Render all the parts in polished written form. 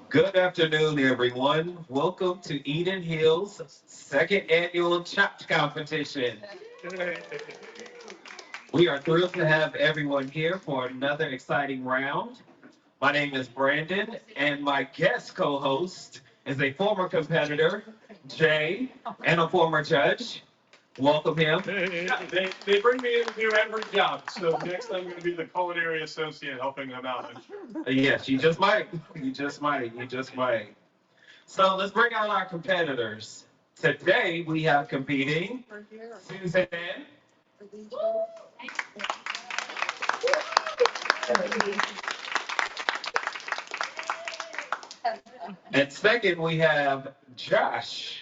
Good afternoon, everyone. Welcome to EdenHill's second annual Chopped competition. We are thrilled to have everyone here for another exciting round. My name is Brandon, and my guest co-host is a former competitor, Jay, and a former judge. Welcome him. Yeah, they bring me in to do every job, so next I'm going to be the culinary associate helping them out. I'm sure. Yes, you just might. You just might. You just might. So let's bring out our competitors. Today we have competing Suzanne. And second we have Josh.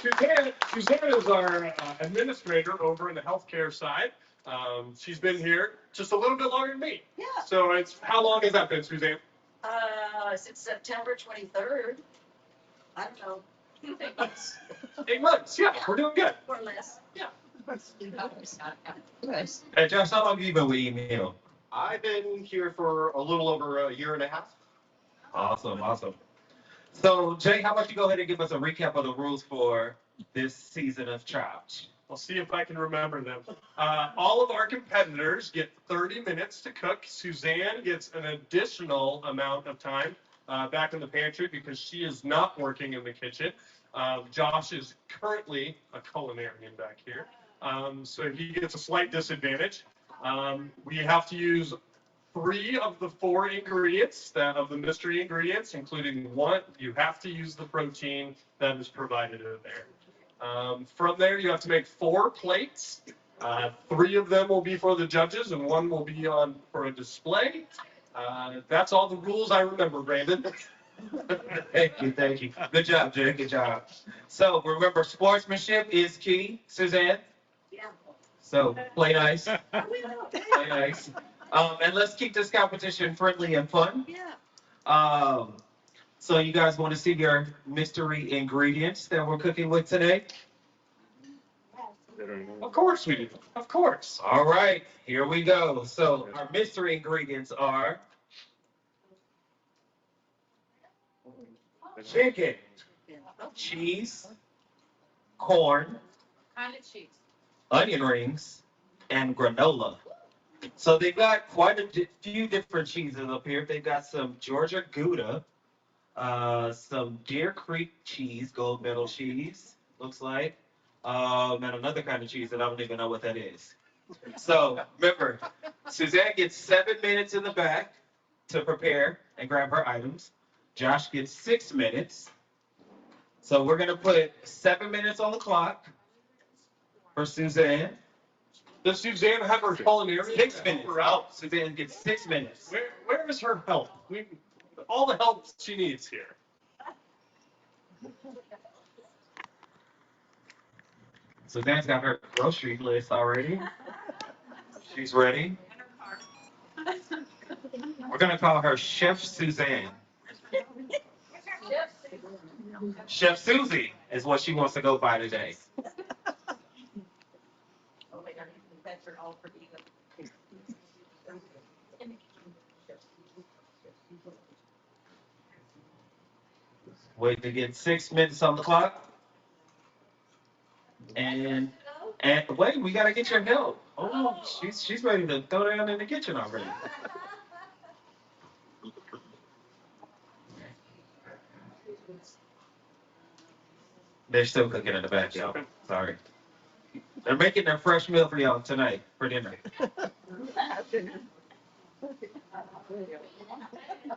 Suzanne is our administrator over in the healthcare side. She's been here just a little bit longer than me. Yeah. So how long has that been, Suzanne? Since September 23rd. I don't know. 8 months. 8 months. Yeah, we're doing good. More or less. Yeah. Hey Josh, how long have you been with email? I've been here for a little over a year and a half. Awesome, awesome. So Jay, how about you go ahead and give us a recap of the rules for this season of Chopped? I'll see if I can remember them. All of our competitors get 30 minutes to cook. Suzanne gets an additional amount of time back in the pantry because she is not working in the kitchen. Josh is currently a culinarian back here, so he gets a slight disadvantage. We have to use 3 of the 4 ingredients of the mystery ingredients, including one. You have to use the protein that is provided in there. From there, you have to make 4 plates. 3 of them will be for the judges, and 1 will be on for a display. That's all the rules I remember, Brandon. Thank you, thank you. Good job, Jay. Good job. So remember, sportsmanship is key, Suzanne. Yeah. So play nice. We know. Play nice. And let's keep this competition friendly and fun. Yeah. So you guys want to see your mystery ingredients that we're cooking with today? Of course we do. Of course. All right, here we go. So our mystery ingredients are chicken, cheese, corn, Kind of cheese. onion rings, and granola. So they've got quite a few different cheeses up here. They've got some Georgia Gouda, some Deer Creek cheese, gold medal cheese, looks like, and another kind of cheese that I don't even know what that is. So remember, Suzanne gets 7 minutes in the back to prepare and grab her items. Josh gets 6 minutes. So we're going to put 7 minutes on the clock for Suzanne. Does Suzanne have her culinary? 6 minutes. Oh, Suzanne gets 6 minutes. Where is her help? All the help she needs here. Suzanne's got her grocery list already. She's ready. We're going to call her Chef Suzanne. Chef Susie is what she wants to go by today. Oh my God, that's for all for you. Wait to get 6 minutes on the clock. And wait, we gotta get your help. Oh, she's ready to throw down in the kitchen already. They're still cooking in the back, y'all. Sorry. They're making their fresh meal for y'all tonight for dinner. Come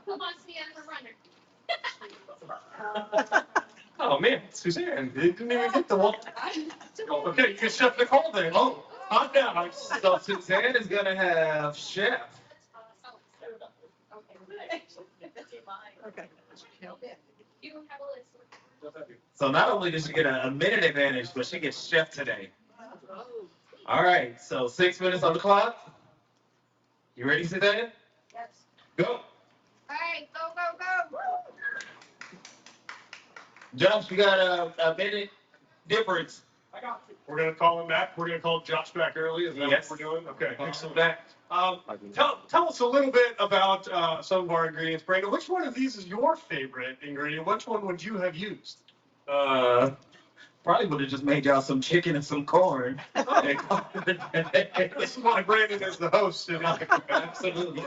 on, Sienna, runner. Oh man, Suzanne, you didn't even get the one. Okay, you can Chef Nicole then. Oh, calm down. So Suzanne is gonna have chef. Okay. You have a list. So not only does she get a minute advantage, but she gets chef today. All right, so 6 minutes on the clock. You ready, Suzanne? Yes. Go. All right, go. Josh, you got a minute difference. I We're gonna call him back. We're gonna call Josh back early. Is that Yes. what we're doing? Okay. Excellent. Back. Tell us a little bit about some of our ingredients. Brandon, which one of these is your favorite ingredient? Which one would you have used? Probably would have just made y'all some chicken and some corn. This is why Brandon is the host. Absolutely.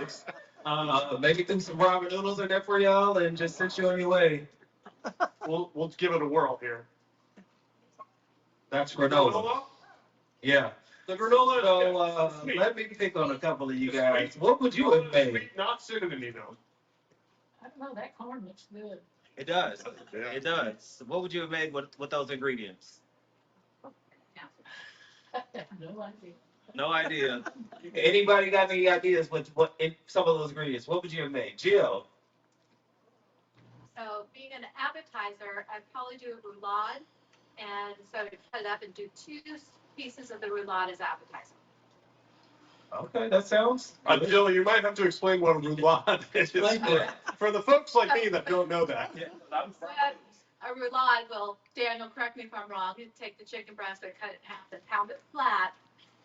Maybe threw some ramen noodles in there for y'all and just sent you on your way. We'll give it a whirl here. That's granola. Yeah. The granola. So sweet. let me pick on a couple of you guys. What would you have made? Sweet, not cinnamony though. I don't know, that corn looks good. It does. It does. What would you have made with those ingredients? I have no idea. No idea. Anybody got any ideas with what in some of those ingredients? What would you have made? Jill. So being an appetizer, I'd probably do a roulade. And so I'd cut it up and do 2 pieces of the roulade as appetizer. Okay, that sounds. good. Jill, you might have to explain what a roulade is. Explain that. For the folks like me that don't know that. Yeah, So a roulade, well, Daniel, correct me if I'm wrong, you take the chicken breast and cut it in half and pound it flat.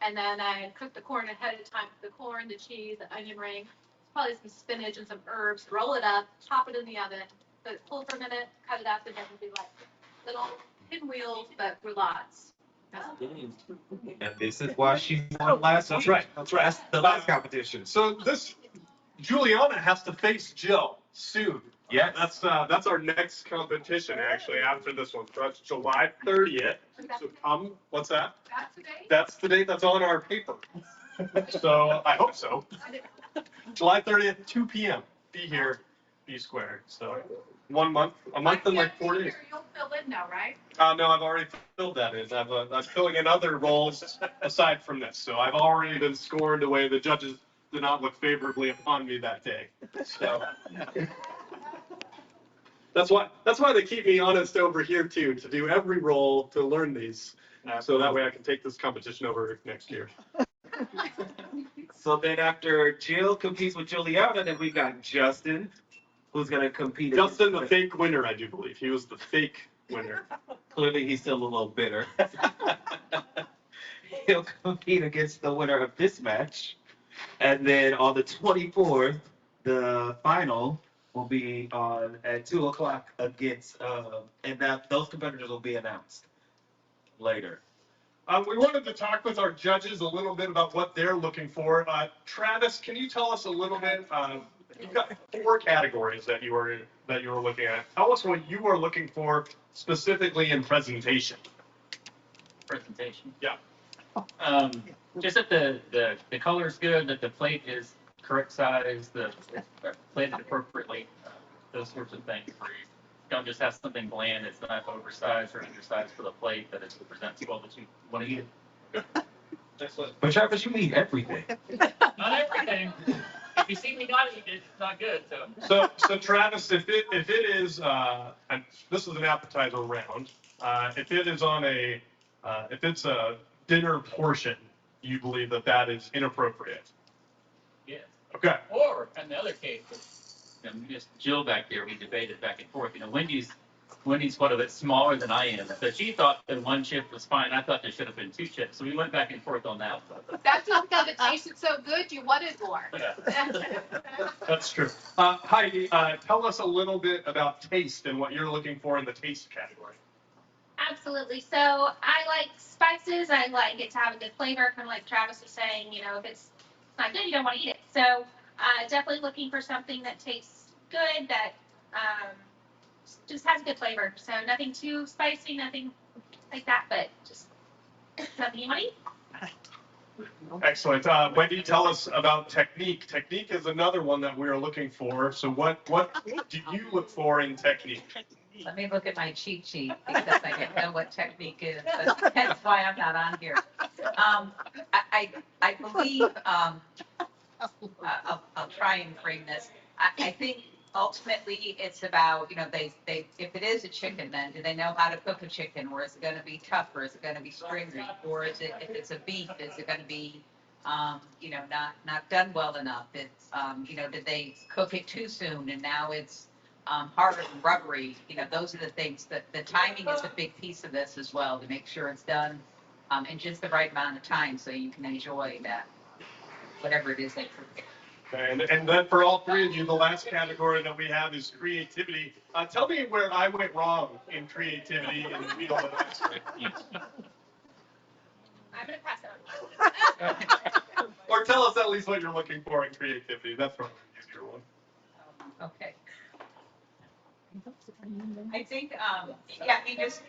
And then I cook the corn ahead of time, the corn, the cheese, the onion ring, probably some spinach and some herbs, roll it up, pop it in the oven, let it cool for a minute, cut it up, and then it'll be like little pinwheels, but roulades. And this is why she won last That's week. right. That's right. That's the last competition. So Juliana has to face Jill soon. Yes. That's our next competition actually after this one. So that's July 30th. So come, what's that? That's the date? That's the date that's on our paper. So I hope so. July 30th, 2 p.m. Be here, be squared. So 1 month, a month and like 4 days. You'll fill in now, right? No, I've already filled that in. I'm filling in other roles aside from this. So I've already been scored away. The judges did not look favorably upon me that day. So that's why they keep me honest over here too, to do every role, to learn these. So that way I can take this competition over next year. So then after Jill competes with Juliana, then we got Justin, who's gonna compete. Justin, the fake winner, I do believe. He was the fake winner. Clearly, he's still a little bitter. He'll compete against the winner of this match, and then on the 24th, the final will be on at 2:00 against, and those competitors will be announced later. We wanted to talk with our judges a little bit about what they're looking for. Travis, can you tell us a little bit? You've got 4 categories that you were looking at. Tell us what you are looking for specifically in presentation. Presentation. Yeah. Just that the color is good, that the plate is correct size, the plated appropriately, those sorts of things. Where you don't just have something bland, it's not oversized or undersized for the plate, that it presents well that you want to eat it. But Travis, you eat everything. Not everything. If you see me not eat it, it's not good. So Travis, if it is, and this is an appetizer round, if it is on if it's a dinner portion, you believe that is inappropriate. Yes. Okay. Or in the other case, just Jill back there, we debated back and forth. Wendy's quite a bit smaller than I am, so she thought that 1 chip was fine. I thought there should have been 2 chips, so we went back and forth on that. That's not because it tasted so good, you wanted more. Yeah. That's true. Heidi, tell us a little bit about taste and what you're looking for in the taste category. Absolutely. So I like spices. I like it to have a good flavor, kind of like Travis was saying. If it's not good, you don't want to eat it. So definitely looking for something that tastes good, that just has a good flavor. So nothing too spicy, nothing like that, but just something you want to eat. Excellent. Wendy, tell us about technique. Technique is another one that we're looking for. So what do you look for in technique? Let me look at my cheat sheet because I didn't know what technique is. That's why I'm not on here. I believe, I'll try and frame this. I think ultimately it's about, if it is a chicken, then do they know how to cook a chicken, or is it going to be tough, or is it going to be stringy, or is it, if it's a beef, is it going to be, not done well enough? It's, did they cook it too soon and now it's hard and rubbery, those are the things that the timing is a big piece of this as well, to make sure it's done in just the right amount of time so you can enjoy that, whatever it is that you're cooking. And then for all three of you, the last category that we have is creativity. Tell me where I went wrong in creativity in the meal that I spent. I'm gonna pass it on. Or tell us at least what you're looking for in creativity. That's probably an easier one. Okay. I think, yeah, just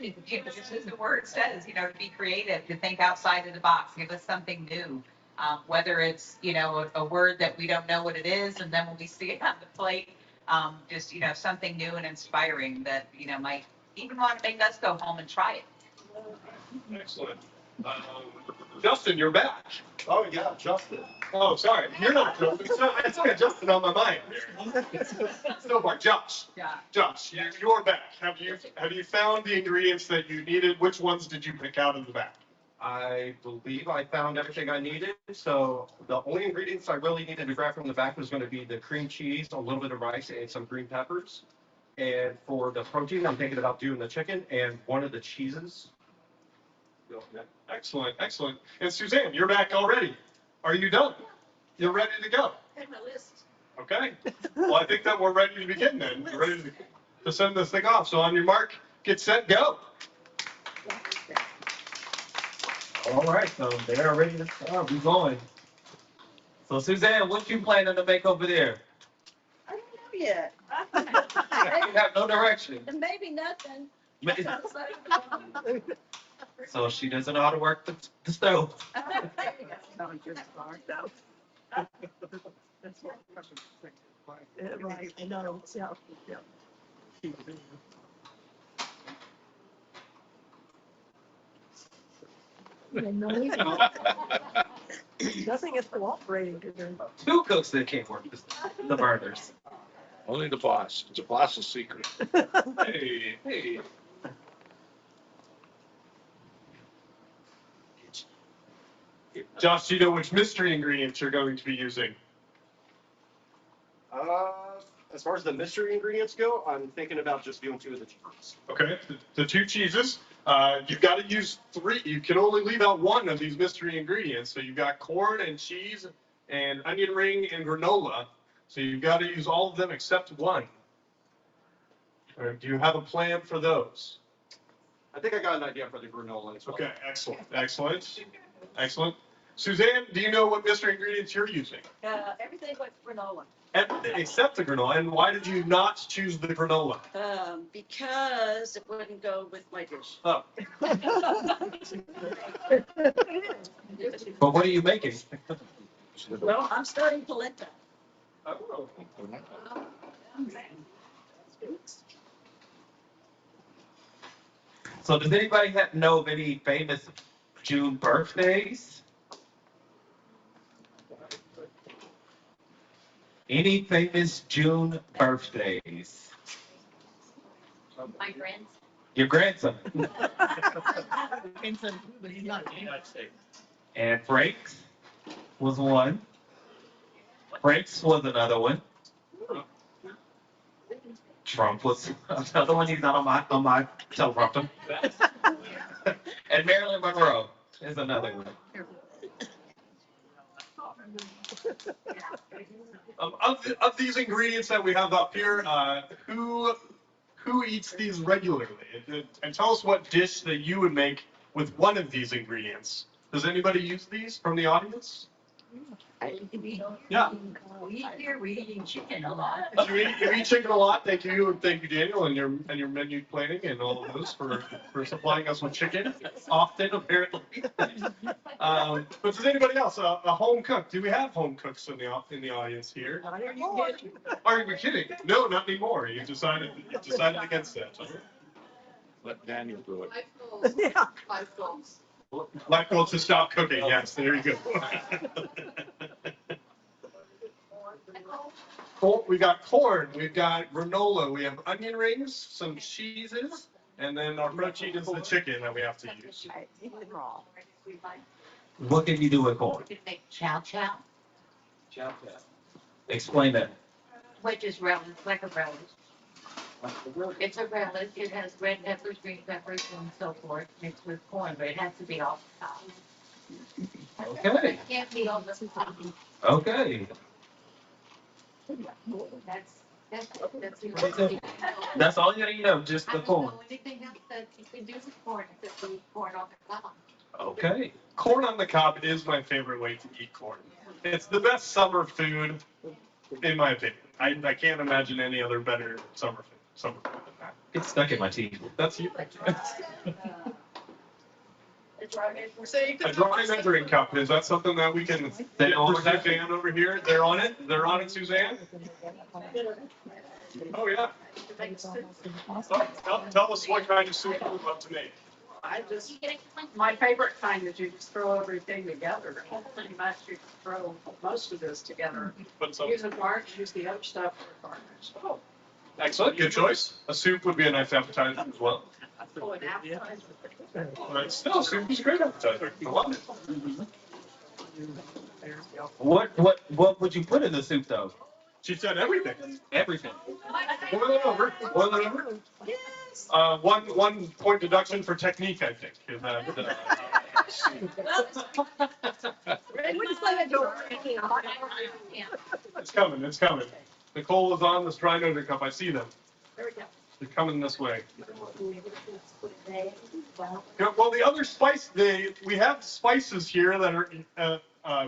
as the word says, to be creative, to think outside of the box, give us something new. Whether it's, a word that we don't know what it is, and then when we see it on the plate, just, something new and inspiring that, might even want to make us go home and try it. Excellent. Justin, you're back. Oh, yeah, Justin. Oh, sorry. You're not Justin. It's not Justin on my mind here. It's no more Josh. Yeah. Josh, you're back. Have you found the ingredients that you needed? Which ones did you pick out of the bag? I believe I found everything I needed. So the only ingredients I really needed to grab from the back was going to be the cream cheese, a little bit of rice, and some green peppers. And for the protein, I'm thinking about doing the chicken and one of the cheeses. Excellent, excellent. And Suzanne, you're back already. Are you done? You're ready to go. Had my list. Okay. Well, I think that we're ready to begin then. We're ready to send this thing off. So on your mark, get set, go. All right, so they are ready to start. We're going. So Suzanne, what you planning to make over there? I don't know yet. You have no direction. Maybe nothing. So she doesn't know how to work the stove. Right, I know, yeah. Nothing is cooperating today. Two cooks that can't work the burners. Only the boss. It's a boss's secret. Hey, hey. Josh, do you know which mystery ingredients you're going to be using? As far as the mystery ingredients go, I'm thinking about just doing 2 of the cheeses. Okay, the 2 cheeses. You've got to use 3. You can only leave out 1 of these mystery ingredients. So you've got corn and cheese and onion ring and granola. So you've got to use all of them except 1. Or do you have a plan for those? I think I got an idea for the granola as well. Okay, excellent, excellent, excellent. Suzanne, do you know what mystery ingredients you're using? Everything but granola. Except the granola. And why did you not choose the granola? Because it wouldn't go with my dish. Oh. But what are you making? Well, I'm starting polenta. Oh. So does anybody know of any famous June birthdays? Any famous June birthdays? My grandson. Your grandson. United States. And Frank's was one. Frank's was another one. Trump was another one. He's not on my teleprompter. And Marilyn Monroe is another one. Of these ingredients that we have up here, who eats these regularly? And tell us what dish that you would make with one of these ingredients. Does anybody use these from the audience? Yeah. We eating chicken a lot. You eat chicken a lot. Thank you, Daniel, and your menu planning and all of those for supplying us with chicken often, apparently. But does anybody else a home cook? Do we have home cooks in the audience here? Are you kidding? No, not anymore. You decided against that. Let Daniel do it. Yeah. Life goals to stop cooking. Yes, there you go. We got corn, we've got granola, we have onion rings, some cheeses, and then our protein is the chicken that we have to use. What can you do with corn? You can make chow chow, Explain that. which is relish, like a relish. It's a relish. It has red peppers, green peppers, and so forth, mixed with corn, but it has to be off the top. Okay. Can't be on the top. Okay. That's the That's only it. thing. That's all you gotta know, just I the don't corn. know anything else that you can do with corn, except for corn on the cob. Okay. Corn on the cob is my favorite way to eat corn. It's the best summer food, in my opinion. I can't imagine any other better summer food. Summer food than that. It's stuck in my teeth. That's you. So you A dry measuring cup. Is that something that we can get for Suzanne over here? They're on it. They're on it, Suzanne. Oh yeah. Tell us what kind of soup you would love to make. I just, my favorite kind is you just throw everything together. Pretty much you throw most of this together. But some, Use a garnish, use the other stuff for a garnish. oh, excellent. Good choice. A soup would be a nice appetizer as well. Oh, an appetizer. But still, soup is a great appetizer. I love it. What would you put in the soup though? She said everything. Everything. Boil it over. Boil it over. One point deduction for technique, I think. Is that, it's coming. It's coming. Nicole is on this dry measuring cup. I see them. There we go. They're coming this way. Yeah, well, the other spice, we have spices here that are,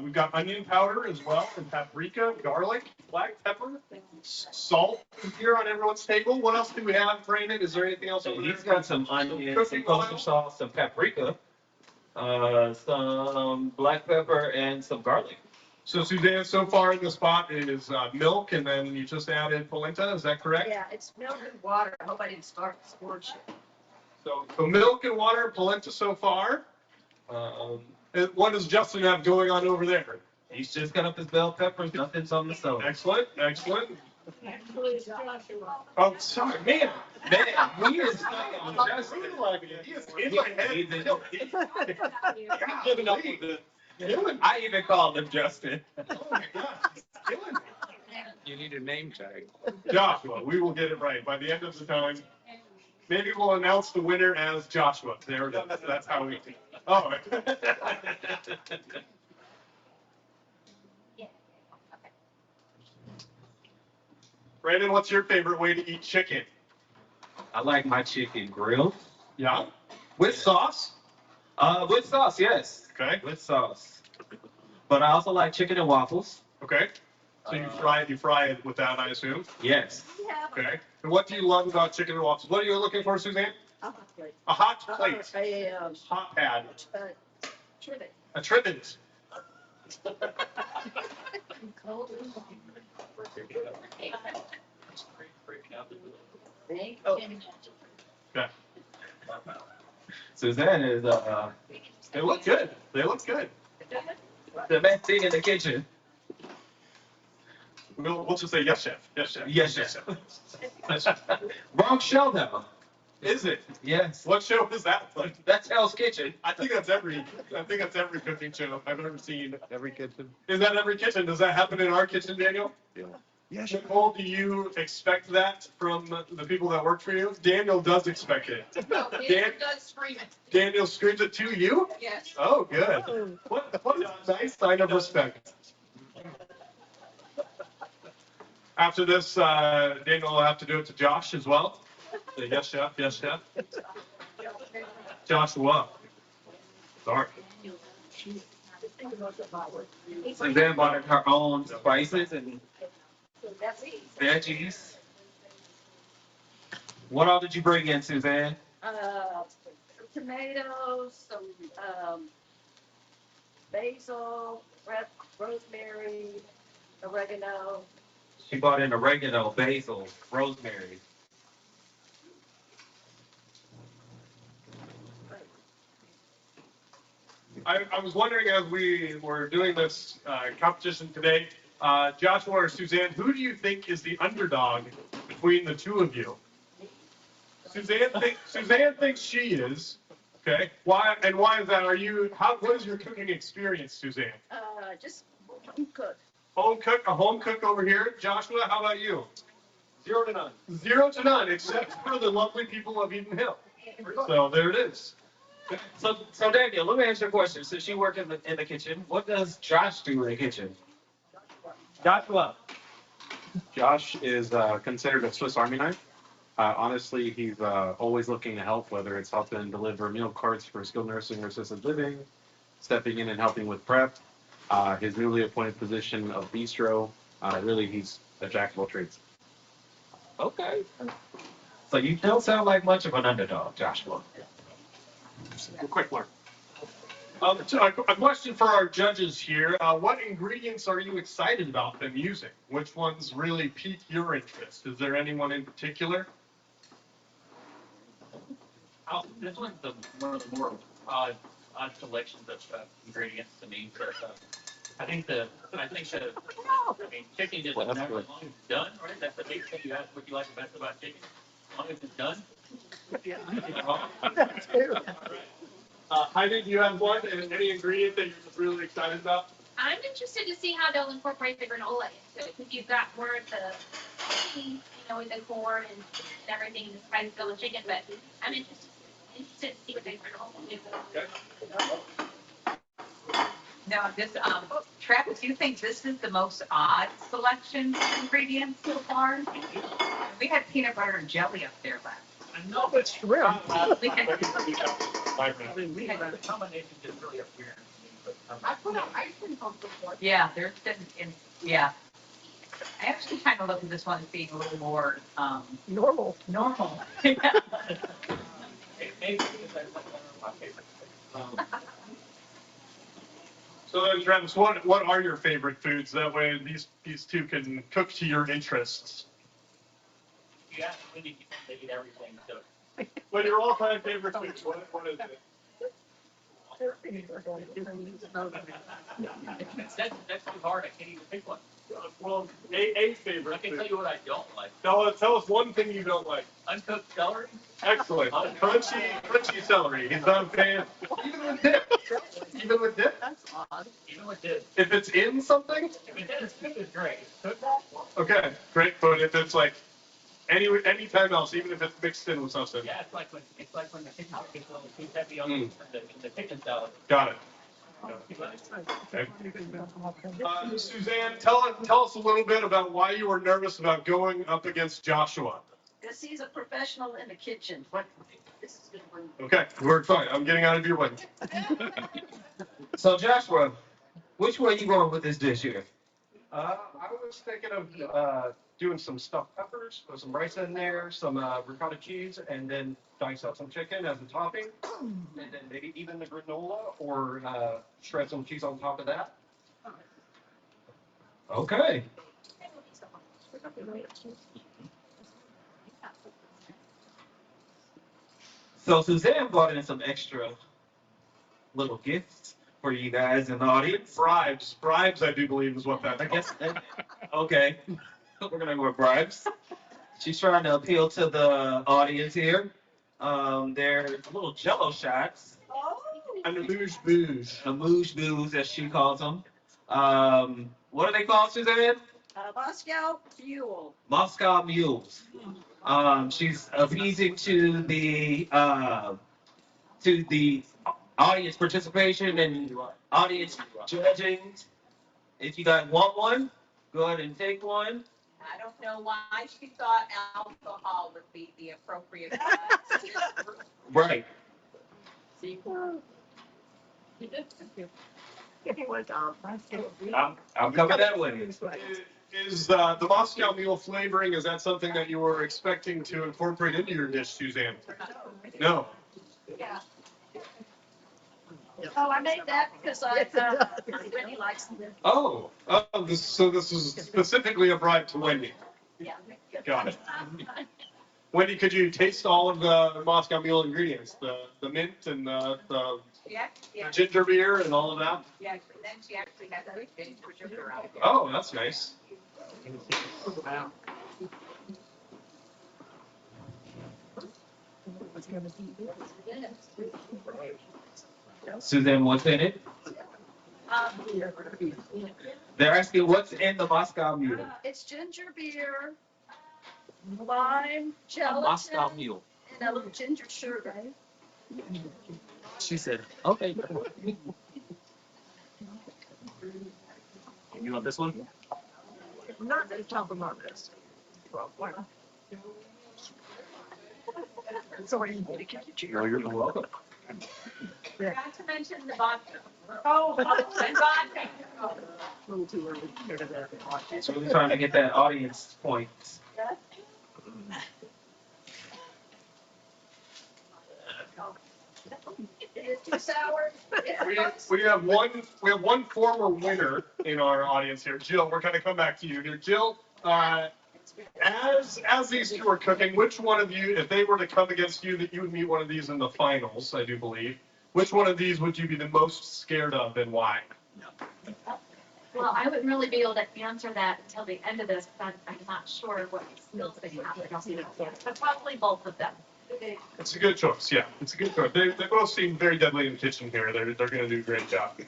we've got onion powder as well, and paprika, garlic, black pepper, salt here on everyone's table. What else do we have, Brandon? Is there anything else over there? He's got some onions, some kosher sauce, some paprika, some black pepper, and some garlic. So Suzanne, so far in the spot is milk, and then you just added polenta. Is that correct? Yeah, it's milk and water. I hope I didn't start scorching. So milk and water, polenta so far. What does Justin have going on over there? He's just got up his bell peppers. Nothing's on the stove. Excellent, excellent. Actually, it's Joshua. Oh, sorry, man. Man, he is stuck on Justin. He is in my head. He's in- I'm giving up with it. I even called him Justin. Oh my gosh, he's killing it. You need a name tag. Joshua, we will get it right by the end of the time. Maybe we'll announce the winner as Joshua. There it is. That's how we. Oh. Brandon, what's your favorite way to eat chicken? I like my chicken grilled. Yeah. With sauce? With sauce, yes. Okay. With sauce. But I also like chicken and waffles. Okay. So you fry it with that, I assume? Yes. Okay. And what do you love about chicken and waffles? What are you looking for, Suzanne? A hot plate. Hot pad. Trivet. A trivet. Okay. Suzanne is They look good. They look good. the best thing in the kitchen. We'll just say yes, chef. Yes, chef. Yes, chef. Wrong show though. Is it? Yes. What show is that? Like, That's Hell's Kitchen. I think that's every cooking show I've ever seen. Every kitchen? Is that every kitchen? Does that happen in our kitchen, Daniel? Yeah. Yes. Nicole, do you expect that from the people that work for you? Daniel does expect it. No, Daniel does scream it. Daniel screams it to you? Yes. Oh, good. What a nice sign of respect. After this, Daniel will have to do it to Josh as well. Say, yes, chef. Yes, chef. Joshua. Sorry. Suzanne bought her own spices and veggies. What all did you bring in, Suzanne? Tomatoes, some basil, rosemary, oregano. She bought in oregano, basil, rosemary. I was wondering as we were doing this competition today, Joshua or Suzanne, who do you think is the underdog between the two of you? Suzanne thinks she is. Okay. Why is that? What is your cooking experience, Suzanne? Just home cook. A home cook over here. Joshua, how about you? 0 to none. 0 to none, except for the lovely people of EdenHill. So there it is. So Daniel, let me ask you a question. Since you work in the kitchen, what does Josh do in the kitchen? Joshua. Josh is considered a Swiss Army knife. Honestly, he's always looking to help, whether it's helping deliver meal carts for skilled nursing or assisted living, stepping in and helping with prep. His newly appointed position of bistro, really, he's a jack of all trades. Okay. So you don't sound like much of an underdog, Joshua. Quick learn. A question for our judges here. What ingredients are you excited about them using? Which ones really pique your interest? Is there anyone in particular? This one's one of the more odd selections of ingredients to me. But I think chicken is as long as it's done, right? That's the big thing. You ask what you like the best about chicken. As long as it's done. Heidi, do you have one? Any ingredient that you're really excited about? I'm interested to see how they'll incorporate the granola into it, because you've got more of the cheese, with the corn and everything, and the spice of the chicken, but I'm interested to see what they granola do. Okay. Now, Travis, do you think this is the most odd selection of ingredients so far? We had peanut butter and jelly up there last. I know it's shrimp. We had a combination just really appearance. I put an ice cream on before. Yeah, there's been, yeah. I actually kind of look at this one as being a little more Normal. normal. So then, Travis, what are your favorite foods? That way, these two can cook to your interests. You ask Wendy, they eat everything. So What are your all-time favorite foods? What is it? That's too hard. I can't even pick one. Well, a favorite. I can food. tell you what I don't like. Tell us one thing you don't like. Uncooked celery. Excellent. Crunchy celery. He's not a fan. Even with dip. Even with dip. That's odd. Even with this. If it's in something. If it is cooked, it's great. Cooked. Okay, great. But if it's like any time else, even if it's mixed in with something. Yeah, it's like when the chicken gets a little too heavy on the chicken salad. Got it. Okay. Suzanne, tell us a little bit about why you were nervous about going up against Joshua. Because he's a professional in the kitchen. This is good one. Okay, we're fine. I'm getting out of your way. So Joshua, which way you going with this dish here? I was thinking of doing some stuffed peppers, with some rice in there, some ricotta cheese, and then dice up some chicken as a topping, and then maybe even the granola or shred some cheese on top of that. Okay. So Suzanne brought in some extra little gifts for you guys in the audience. Bribes, I do believe is what that. I guess. Okay, we're gonna go with bribes. She's trying to appeal to the audience here. They're little Jello shots. And the booze booze. The moosh booze, as she calls them. What are they called, Suzanne? Moscow Mule. Moscow mules. She's appeasing to the audience participation and audience judging. If you guys want one, go ahead and take one. I don't know why she thought alcohol would be the appropriate. Right. I'm coming that way. Is the Moscow Mule flavoring, is that something that you were expecting to incorporate into your dish, Suzanne? No. Yeah. Oh, I made that because I really likes them. Oh, so this is specifically a bribe to Wendy. Yeah. Got it. Wendy, could you taste all of the Moscow Mule ingredients? The mint and the Yeah. ginger beer and all of that? Yeah, then she actually has everything for sugar out. Oh, that's nice. Suzanne, what's in it? They're asking what's in the Moscow Mule. It's ginger beer, lime, Moscow gelatin, Mule. and a little ginger sugar. She said, okay. You want this one? Not the top of my list. Sorry, you need to get your chair. No, you're welcome. Not to mention the vodka. Oh, And vodka. a little too early. So we're trying to get that audience point. It's too sour. We have one former winner in our audience here. Jill, we're going to come back to you here. Jill, as these two are cooking, which one of you, if they were to come against you, that you would meet one of these in the finals, I do believe, which one of these would you be the most scared of and why? Well, I wouldn't really be able to answer that until the end of this, but I'm not sure what skills they have. But probably both of them. It's a good choice, yeah. It's a good choice. They both seem very deadly in the kitchen here. They're going to do a great job.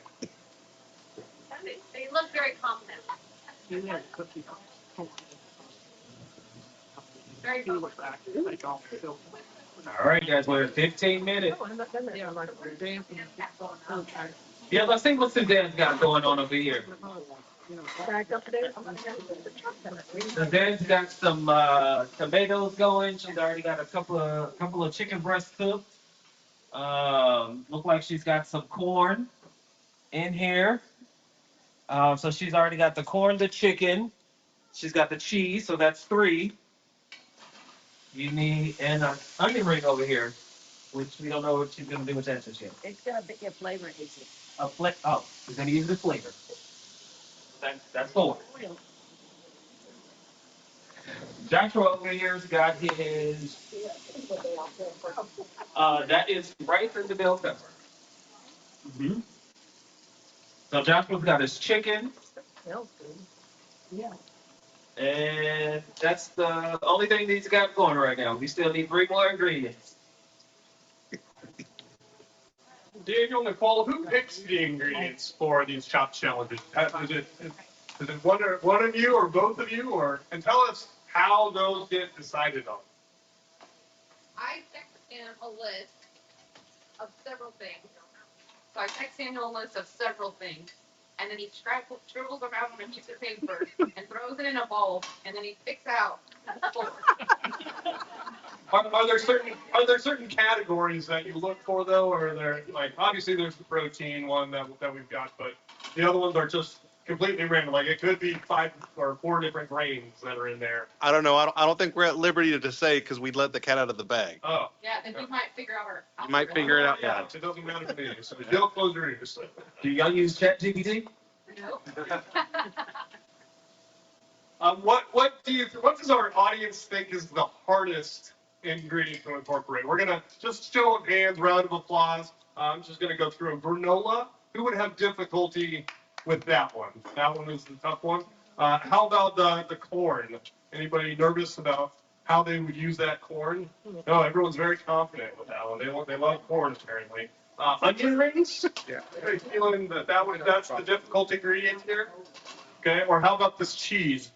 They look very confident. You had a cookie. Very confident. All right, guys, we're at 15 minutes. Yeah, let's see what Suzanne's got going on over here. Suzanne's got some tomatoes going. She's already got a couple of chicken breasts cooked. Look like she's got some corn in here. So she's already got the corn, the chicken. She's got the cheese, so that's 3. You need an onion ring over here, which we don't know what she's gonna do with that just yet. It's gonna be a flavor easy. Oh, she's gonna use the flavor. That's 4. Joshua over here's got his. That is rice and the bell pepper. Mm-hmm. So Joshua's got his chicken. Smells good. Yeah. And that's the only thing he's got going right now. We still need 3 more ingredients. Daniel, Nicole, who picks the ingredients for these chopped challenges? Is it one of you or both of you, and tell us how those get decided on? I text in a list of several things. So I text in a list of several things, and then he scribbles around on a piece of paper and throws it in a bowl, and then he picks out 4. Are there certain categories that you look for though, or are there like obviously there's the protein one that we've got, but the other ones are just completely random. Like it could be 5 or 4 different grains that are in there. I don't know. I don't think we're at liberty to say because we'd let the cat out of the bag. Oh. Yeah, then you might figure out our. You might figure it out. Yeah, it doesn't matter to me. So don't close your ears. Do y'all use ChatGPT? No. What does our audience think is the hardest ingredient to incorporate? We're gonna just show of hands, round of applause. I'm just gonna go through a granola. Who would have difficulty with that one? That one is the tough one. How about the corn? Anybody nervous about how they would use that corn? No, everyone's very confident with that one. They love corn apparently. Onion rings? Yeah. Anybody feeling that's the difficult ingredient here? Okay, or how about this cheese?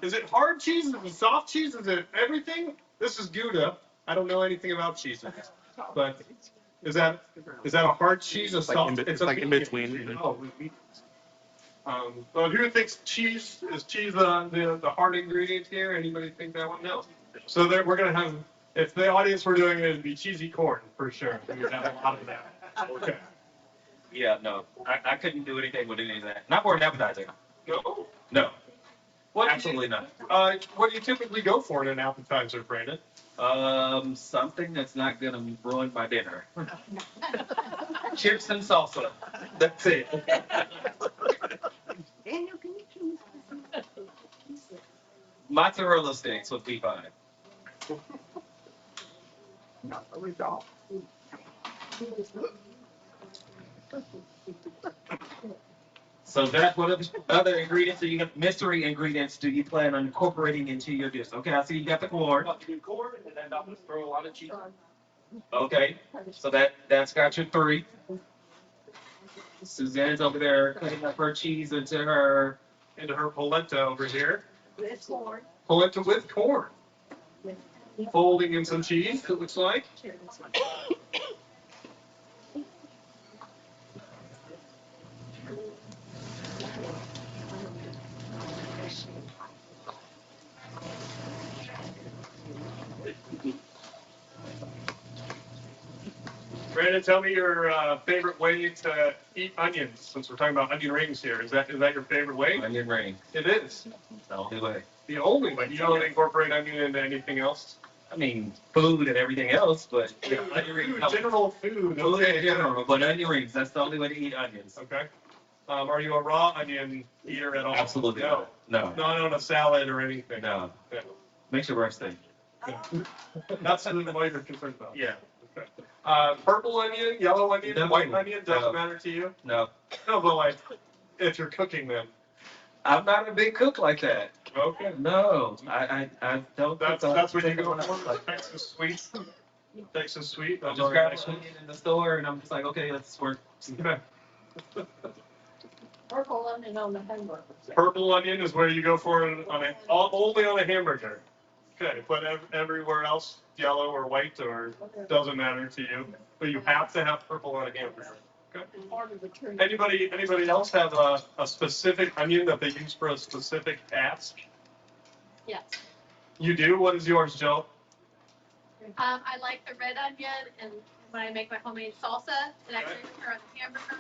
Is it hard cheese? Is it soft cheese? Is it everything? This is Gouda. I don't know anything about cheeses, but is that a hard cheese? A soft? It's like in between. Oh, but who thinks cheese is the hard ingredient here? Anybody think that one? No. So we're gonna have, if the audience were doing it, it'd be cheesy corn for sure. We would have a lot of that. Okay. Yeah, no. I couldn't do anything with any of that. Not for an appetizer. No. No. Absolutely not. What do you typically go for in an appetizer, Brandon? Something that's not gonna ruin my dinner. Chips and salsa. That's it. Daniel, can you choose? Mozzarella sticks would be fine. No, we don't. So that's what other ingredients do you got? Mystery ingredients do you plan on incorporating into your dish? Okay, I see you got the corn. Corn, and then I'm gonna throw a lot of cheese. Okay, so that's got your 3. Suzanne's over there cutting up her cheese into her Polenta over here. With corn. Polenta with corn. Folding in some cheese, it looks like. Brandon, tell me your favorite way to eat onions, since we're talking about onion rings here. Is that your favorite way? Onion ring. It is. The only way. The only way. You don't incorporate onion into anything else? I mean, food and everything else, but yeah, onion rings. General food. Food Okay. in general, but onion rings, that's the only way to eat onions. Okay. Are you a raw onion eater at all? Absolutely No. not. No. Not on a salad or anything? No. Yeah. Makes your breath stink. That's what you're concerned about? Yeah. Okay. Purple onion, yellow onion, No. white onion, doesn't No. matter to you? No. No, but like, if you're cooking them. I'm not a big cook like that. Okay. No. I don't. That's what you go for? Texas sweet? Texas sweet? I just grab an onion in the store and I'm just like, okay, let's work. Okay. Purple onion on the hamburger. Purple onion is where you go for it only on a hamburger. Okay, but everywhere else, yellow or white or doesn't matter to you. But you have to have purple on a hamburger. Okay. Part of the tree. Anybody else have a specific onion that they use for a specific task? Yes. You do? What is yours, Jill? I like the red onion, and when I make my homemade salsa, it actually prepare on the hamburger.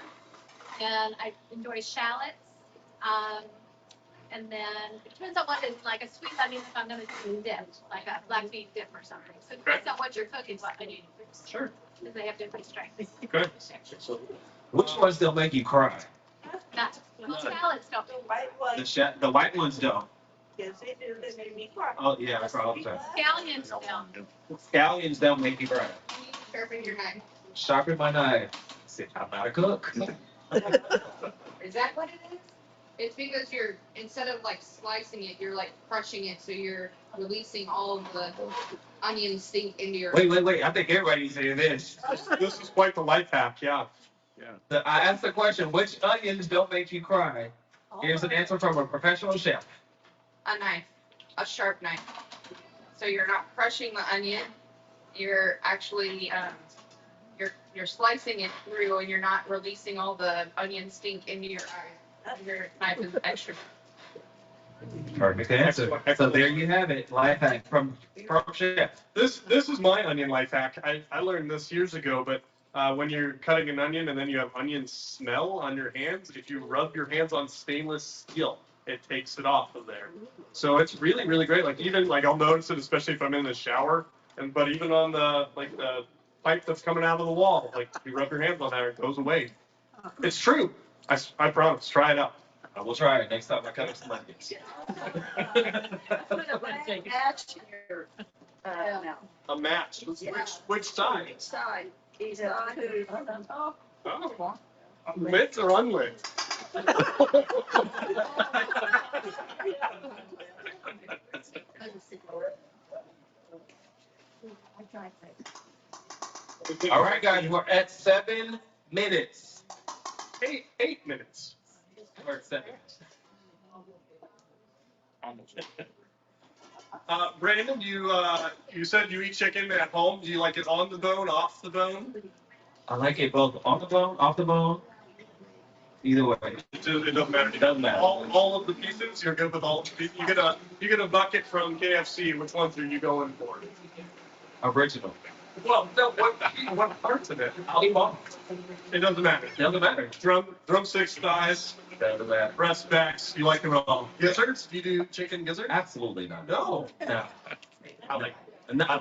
And I enjoy shallots. And then it depends on what it is, like a sweet onion if I'm going to do dip, like a black bean dip or something. So it depends on what you're cooking, what onion you use. Sure. Because they have different strengths. Good. Which ones don't make you cry? Well, shallots don't. The white ones don't. Yes, they do. They make me cry. Oh yeah, I probably. Scallions don't. Scallions don't make you cry. Sharpen your knife. Sharpen my knife. See, I'm not a cook. Is that what it is? It's because you're, instead of like slicing it, you're like crushing it, so you're releasing all of the onion stink into your. Wait. I think everybody needs to hear this. This is quite the life hack, yeah. I asked the question, which onions don't make you cry? Here's an answer from a professional chef. A knife, a sharp knife. So you're not crushing the onion, you're actually, you're slicing it through and you're not releasing all the onion stink into your eye. Your knife is extra. Perfect answer. So there you have it. Life hack from chef. This is my onion life hack. I learned this years ago, but when you're cutting an onion and then you have onion smell on your hands, if you rub your hands on stainless steel, it takes it off of there. So it's really, really great. Like even like I'll notice it, especially if I'm in the shower, but even on the pipe that's coming out of the wall, like you rub your hands on there, it goes away. It's true. I promise. Try it out. I will try it next time I cut up some onions. A match. Which side? Each side. Each side. Oh. Lit or unlit? All right, guys, we're at 7 minutes. 8 minutes. We're at 7. Brandon, you said you eat chicken at home. Do you like it on the bone, off the bone? I like it both on the bone, off the bone. Either way. It doesn't matter. It doesn't matter. All of the pieces, you're good with all. You get a bucket from KFC. Which ones are you going for? Original. Well, no. What parts of it? I'll eat all. It doesn't matter. It doesn't matter. Drumsticks, thighs, Doesn't matter. breast backs. You like them all. Gizzards? Do you do chicken gizzard? Absolutely not. No. No. I like.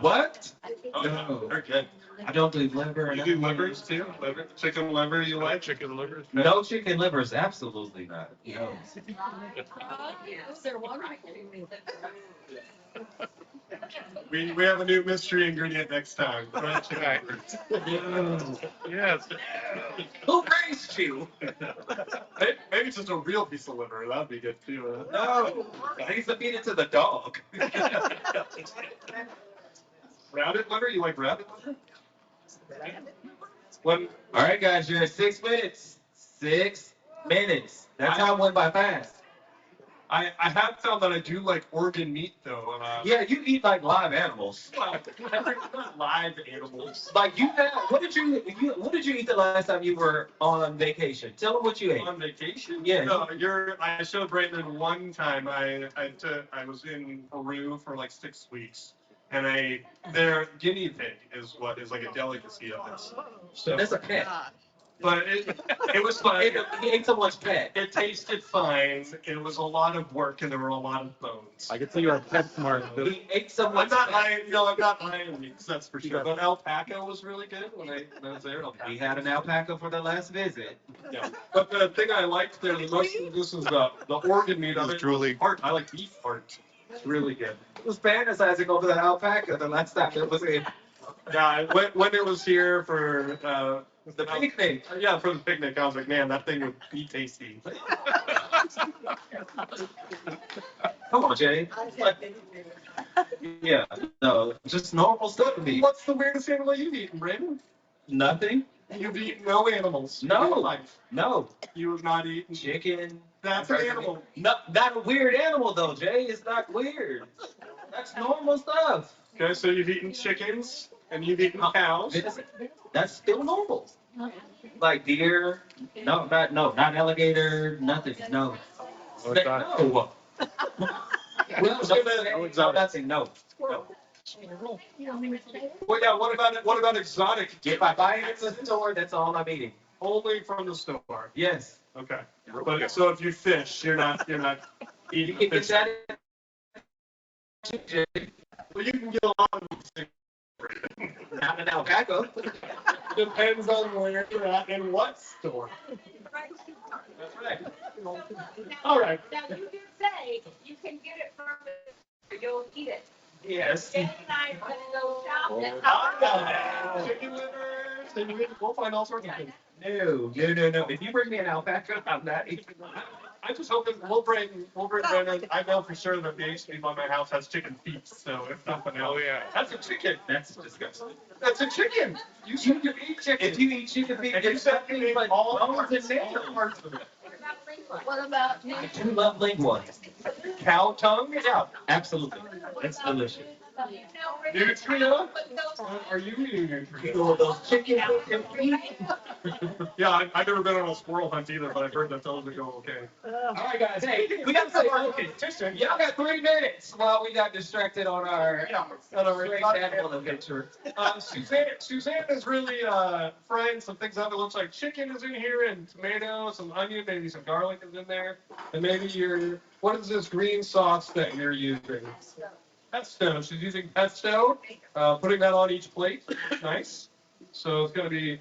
What? Oh, No. they're good. I don't do liver. You do livers too? Liver? Chicken liver, you like? Chicken livers? No chicken livers, absolutely not. No. We have a new mystery ingredient next time. Right. Yes. Who raised you? Maybe just a real piece of liver. That'd be good too. No. I used to feed it to the dog. Rabbit liver? You like rabbit liver? All right, guys, you're at 6 minutes. 6 minutes. That time went by fast. I have found that I do like organ meat though. Yeah, you eat like live animals. Not live animals. Like you had, what did you eat the last time you were on vacation? Tell them what you ate. On vacation? Yeah. No, I showed Brandon one time. I was in Peru for like 6 weeks, and their guinea pig is what is like a delicacy of this. So That's a pet. but it was fine. He ate someone's pet. It tasted fine. It was a lot of work, and there were a lot of bones. I can see you're pet smart. He ate I'm someone's not pet. lying. No, I'm not lying. Meats, that's for sure. But alpaca was really good when I was there. We had an alpaca for the last visit. Yeah. But the thing I liked there the most, this is the organ meat of it. Truly. Heart. I like beef heart. It's really good. I was fantasizing over that alpaca the last time it was in. Yeah, when it was here for The picnic. yeah, for the picnic, I was like, man, that thing would be tasty. Come on, Jay. Yeah, no, just normal stuff to me. What's the weirdest animal you've eaten, Brandon? Nothing. You've eaten no animals. No. In your life. No. You have not eaten Chicken. That's an animal. No, not a weird animal though, Jay. It's not weird. That's normal stuff. Okay, so you've eaten chickens and you've eaten cows. That's still normal. Like deer. No, not alligator. Nothing. No. Oh, it's not. No. Nothing. No. Well, yeah. What about exotic? If I buy it at the store, that's all I'm eating. Only from the store. Yes. Okay. But so if you fish, you're not You eating can get fish. that. Well, you can get a lot of things. Not an alpaca. Depends on where you're at and what store. That's right. All right. Now, you did say you can get it from the, you'll eat it. Yes. Jay and I will go shop and Chicken livers, we'll find all sorts of things. No. If you bring me an alpaca, I'm not eating. I just hope that we'll bring Brandon. I know for sure that the HB by my house has chicken feet, so if nothing else. Oh, yeah. That's a chicken. That's disgusting. That's a chicken. You said you eat chicken. If you eat chicken feet, And you there's said nothing you ate but all bones and parts, nails. all parts of it. What about I do love lingua. Cow tongue? Yeah. Absolutely. It's delicious. Nutria? Are you eating nutria? So those chicken feet. Yeah, I've never been on a squirrel hunt either, but I've heard that those would go okay. All right, guys. Hey, we got some competition. Y'all got 3 minutes while we got distracted on our strange animal adventure. Suzanne is really frying some things up. It looks like chicken is in here and tomato, some onion, maybe some garlic is in there. And maybe what is this green sauce that you're using? Pesto. She's using pesto, putting that on each plate. Nice. So it's going to be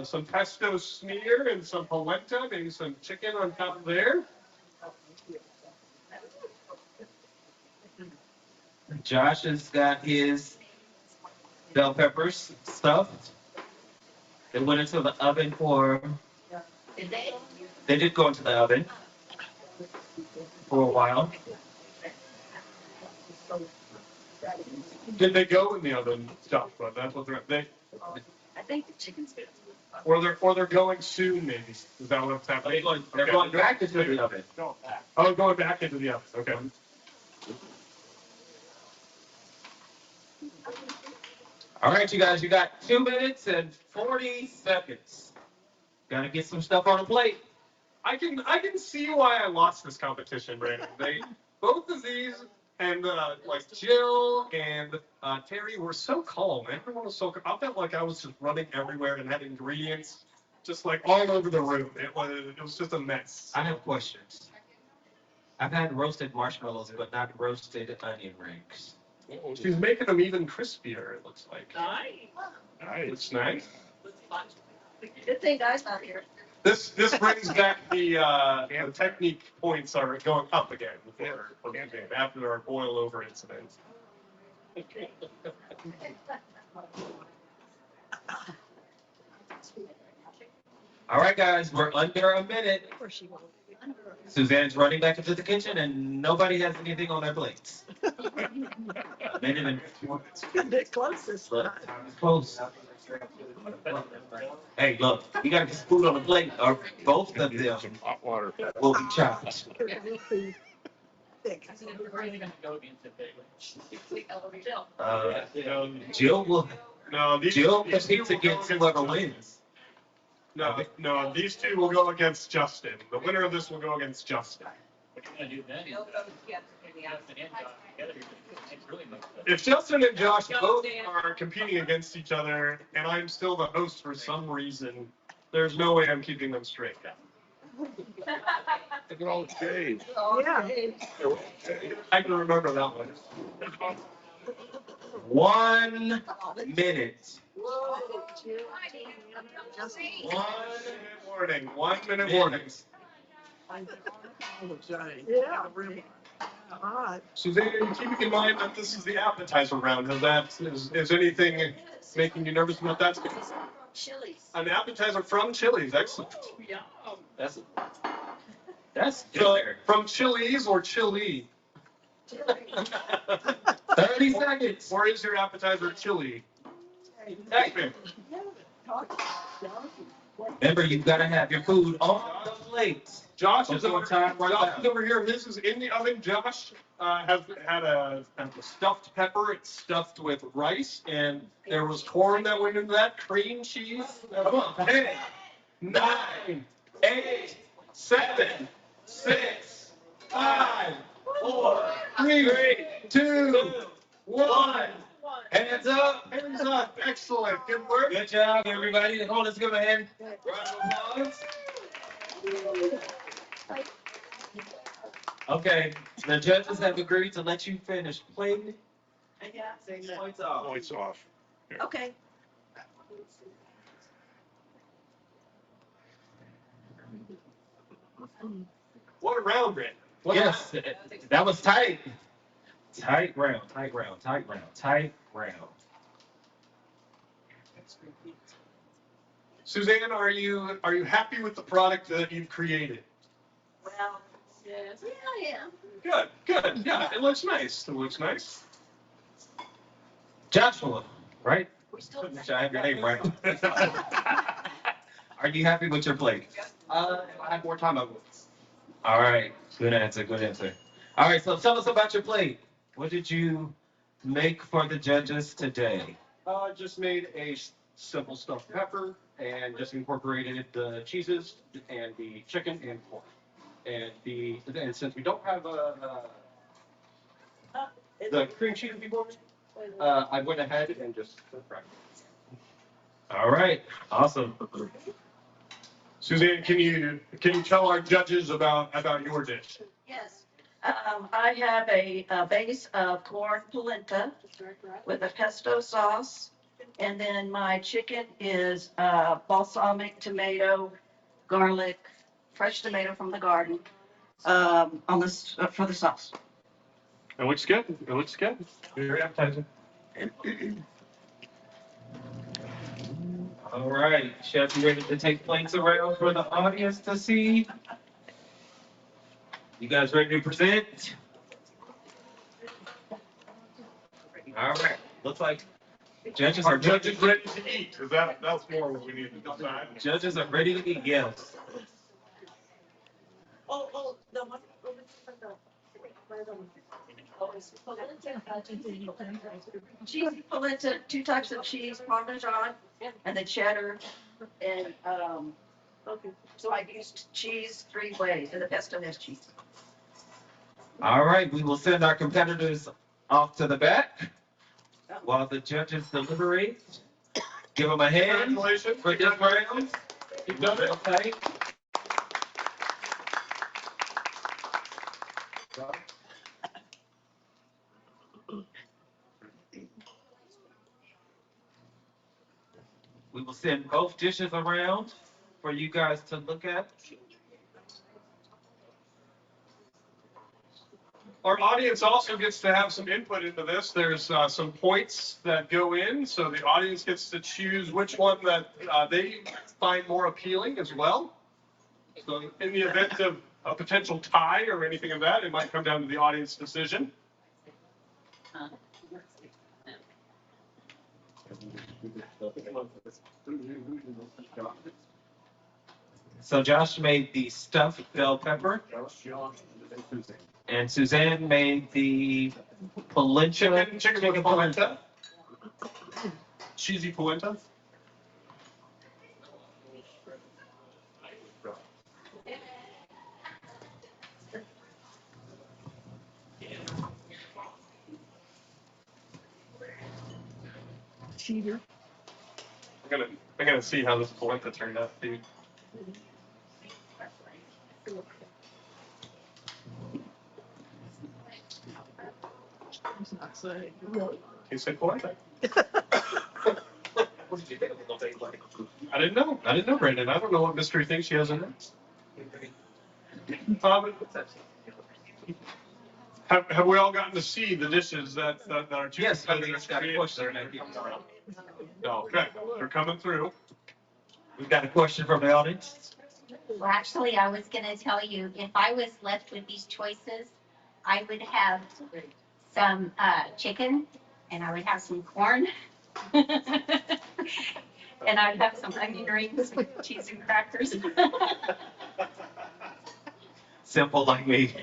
some pesto smear and some polenta, maybe some chicken on top of there. Josh has got his bell peppers stuffed. They went into the oven for. Did they? They did go into the oven for a while. Did they go in the oven? Stuff, but that's what they. I think the chicken's good. Or they're going soon, maybe. Is that what's happening? They're going back into the oven. Oh, going back into the oven. Okay. All right, you guys, you got 2 minutes and 40 seconds. Gotta get some stuff on the plate. I can see why I lost this competition, Brandon. Both of these and like Jill and Terry were so calm. Everyone was so calm. I felt like I was just running everywhere and had ingredients just like all over the room. It was just a mess. I have questions. I've had roasted marshmallows, but not roasted onion rings. She's making them even crispier, it looks like. Nice. Looks nice. Good thing Guy's not here. This brings back the technique points are going up again for the game after our boil over incident. All right, guys, we're under a minute. Suzanne's running back into the kitchen, and nobody has anything on their plates. A minute and 4 minutes. A bit close this time. Close. Hey, look, we gotta get food on the plate, or both of them Hot water. will be chopped. We're really gonna go against it big. Jill will. No, Jill these two competes will go against whoever wins. No, these two will go against Justin. The winner of this will go against Justin. What are you gonna do then? If Justin and Josh both are competing against each other, and I'm still the host for some reason, there's no way I'm keeping them straight. They can all change. Yeah. I can remember that one. 1 minute. 1 minute warning. 1 minute warning. Yeah. Suzanne, keeping in mind that this is the appetizer round, is anything making you nervous about that? An appetizer from Chili's, excellent. That's So, good. from Chili's or Chili? 30 seconds. Or is your appetizer chili? Hey. Remember, you've got to have your food on the plate. Josh is Before over, time runs Josh out. is over here. His is in the oven. Josh has had a stuffed pepper. It's stuffed with rice, and there was corn that went into that, cream cheese. Come on. 10, 9, 8, 7, 6, 5, 4, 3, 2, 1. Hands up. Hands up. Excellent. Good work. Good job, everybody. Nicole, let's give a hand. Round of applause. Okay, the judges have agreed to let you finish plating. Points off. Points off. Okay. What a round, Rick. Yes, that was tight. Tight round, tight round, tight round, tight round. Suzanne, are you happy with the product that you've created? Well, yes. Yeah, I am. Good, good. Yeah, it looks nice. It looks nice. Joshua, right? We're still. Make sure I have your name right. Are you happy with your plate? If I had more time, I would. All right, good answer, good answer. All right, so tell us about your plate. What did you make for the judges today? Just made a simple stuffed pepper and just incorporated the cheeses and the chicken and pork. And since we don't have the cream cheese before, I went ahead and just fried it. All right, awesome. Suzanne, can you tell our judges about your dish? Yes. I have a base of corn polenta with a pesto sauce. And then my chicken is balsamic tomato, garlic, fresh tomato from the garden on this for the sauce. It looks good. It looks good. Very appetizing. All right, Chef, you ready to take plates around for the audience to see? You guys ready to present? All right, looks like judges Our are judges ready to eat. Is that's more what we need to decide. Judges are ready to eat, yes. Oh, the one. Cheese polenta, 2 types of cheese, Parmesan and the cheddar. And so I used cheese 3 ways, and the pesto has cheese. All right, we will send our competitors off to the back while the judges deliberate. Give them a hand Congratulations. for this round. You've done it. Okay. We will send both dishes around for you guys to look at. Our audience also gets to have some input into this. There's some points that go in, so the audience gets to choose which one that they find more appealing as well. So in the event of a potential tie or anything of that, it might come down to the audience decision. So Josh made the stuffed bell pepper. And Suzanne made the polenta. Chicken with polenta. Cheesy polenta. Cheater. I'm gonna see how this polenta turned out, dude. Tastes like polenta. I didn't know. I didn't know, Brandon. I don't know what mystery thing she has in it. Have we all gotten to see the dishes that are two? Yes, I think it's got a question. No, okay, they're coming through. We've got a question from the audience. Well, actually, I was gonna tell you, if I was left with these choices, I would have some chicken, and I would have some corn, and I would have some onion rings with cheese and crackers. Simple like me.